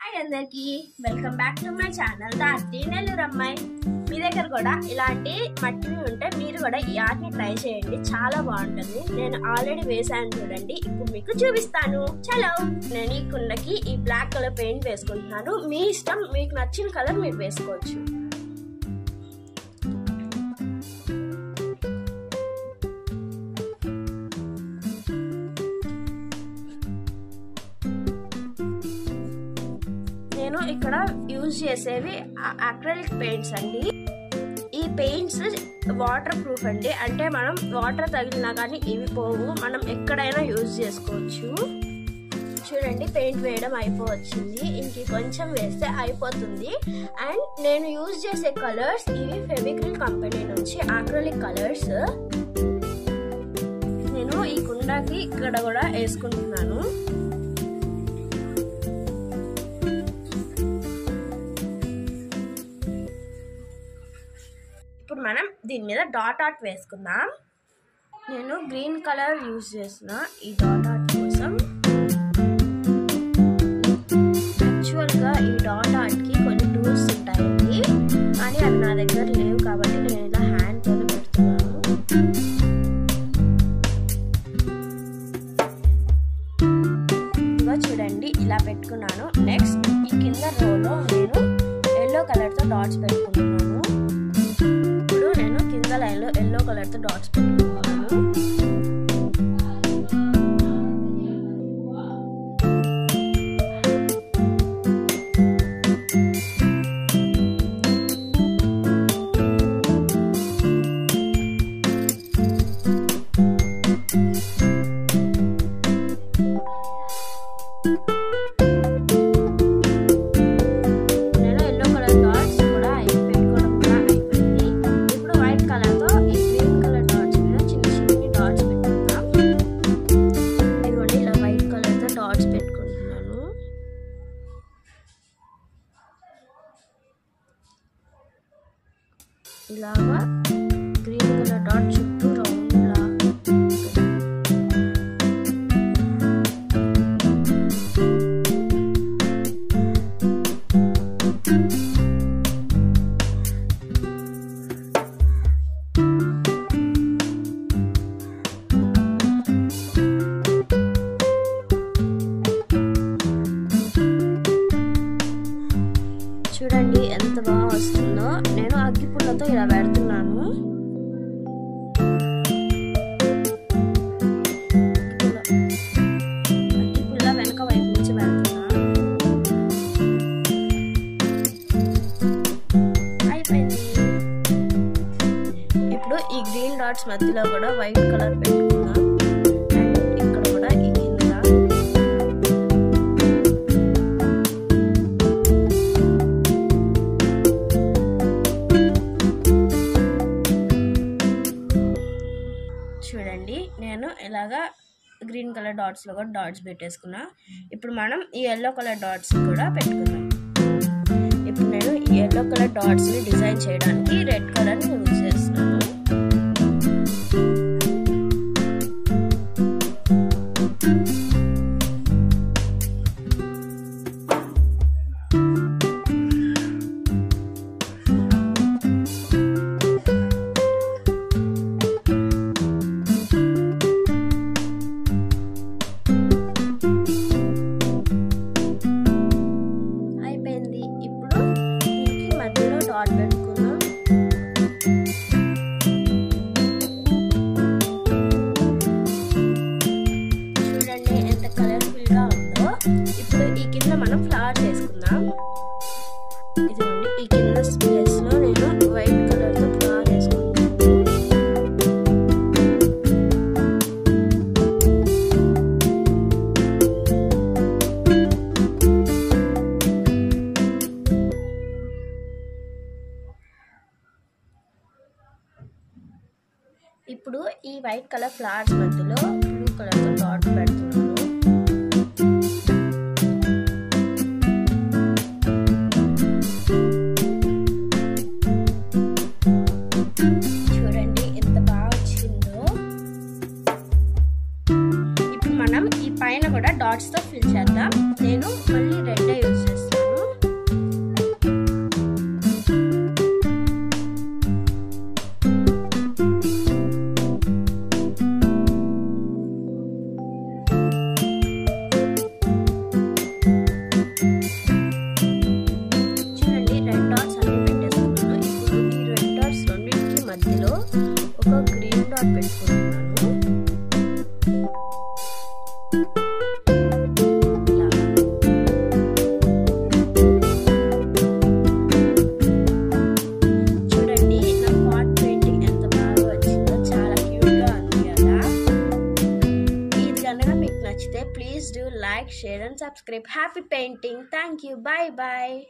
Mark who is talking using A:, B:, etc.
A: Hi అందరికి welcome back to my channel దాటి నెల్లూరు అమ్మాయి. మీ దగ్గర కూడా ఇలాంటి మట్టివి ఉంటే మీరు కూడా ఈ ఆర్ట్ని ట్రై చేయండి, చాలా బాగుంటుంది. నేను ఆల్రెడీ వేసాను చూడండి, ఇప్పుడు మీకు చూపిస్తాను. చలో, నేను ఈ కుండకి ఈ బ్లాక్ కలర్ పెయింట్ వేసుకుంటున్నాను. మీ ఇష్టం, మీకు నచ్చిన కలర్ మీరు వేసుకోవచ్చు. నేను ఇక్కడ యూజ్ చేసేవి అక్రిలిక్ పెయింట్స్ అండి. ఈ పెయింట్స్ వాటర్ ప్రూఫ్ అండి, అంటే మనం వాటర్ తగిలినా కానీ ఇవి పోవు, మనం ఎక్కడైనా యూజ్ చేసుకోవచ్చు. చూడండి, పెయింట్ వేయడం అయిపోవచ్చింది, ఇంక కొంచెం వేస్తే అయిపోతుంది. అండ్ నేను యూజ్ చేసే కలర్స్ ఇవి ఫెవిక్రిల్ కంపెనీ నుంచి అక్రిలిక్ కలర్స్. నేను ఈ కుండకి ఇక్కడ కూడా వేసుకుంటున్నాను. ఇప్పుడు మనం దీని మీద డాట్ ఆర్ట్ వేసుకుందాం. నేను గ్రీన్ కలర్ యూజ్ చేసిన ఈ డాట్ ఆర్ట్ కోసం. యాక్చువల్గా ఈ డాట్ ఆర్ట్కి కొన్ని టూల్స్ ఉంటాయండి, కానీ అవి నా దగ్గర లేవు కాబట్టి నేను ఇలా హ్యాండ్తోనే పెడుతున్నాను. ఇదిగో చూడండి, ఇలా పెట్టుకున్నాను. నెక్స్ట్ ఈ కింద రోలో నేను ఎల్లో కలర్తో డాట్స్ పెట్టుకుంటున్నాను. లైన్లో ఎల్లో కలర్తో డాట్స్ పెట్టుకున్నాను. ఇలాగా గ్రీన్ కలర్ డాట్ చుట్టూ రౌండ్ లా చూడండి ఎంత బాగా వస్తుందో. నేను అగ్గిపుల్లతో ఇలా పెడుతున్నాను. అగ్గిపుల్ల వెనక వైపు నుంచి పెడుతున్నాను. అయిపోయింది. ఇప్పుడు ఈ గ్రీన్ డాట్స్ మధ్యలో కూడా వైట్ కలర్ పెట్టుకున్నాం. అండ్ ఇక్కడ కూడా ఈ కింద చూడండి, నేను ఇలాగా గ్రీన్ కలర్ డాట్స్లో కూడా డాట్స్ పెట్టేసుకున్నా. ఇప్పుడు మనం ఈ ఎల్లో కలర్ డాట్స్ కూడా పెట్టుకుందాం. ఇప్పుడు నేను ఈ ఎల్లో కలర్ డాట్స్ని డిజైన్ చేయడానికి రెడ్ కలర్ని యూజ్ చేస్తున్నాను. చూడండి ఎంత కలర్ఫుల్ గా ఉందో. ఇప్పుడు ఈ కింద మనం ఫ్లవర్స్ వేసుకుందాం. ఇదిగోండి, ఈ కింద స్పేస్ లో నేను వైట్ కలర్ తో ఫ్లవర్ వేసుకుంటాను. ఇప్పుడు ఈ వైట్ కలర్ ఫ్లవర్స్ మధ్యలో బ్లూ కలర్ తో డాట్ పెడుతున్నాను. చూడండి ఎంత బాగా వచ్చిందో. ఇప్పుడు మనం ఈ పైన కూడా డాట్స్ తో ఫిల్ చేద్దాం. నేను మళ్ళీ రెడ్ యూజ్ చేస్తాను. subscribe. Happy painting. Thank you. Bye bye.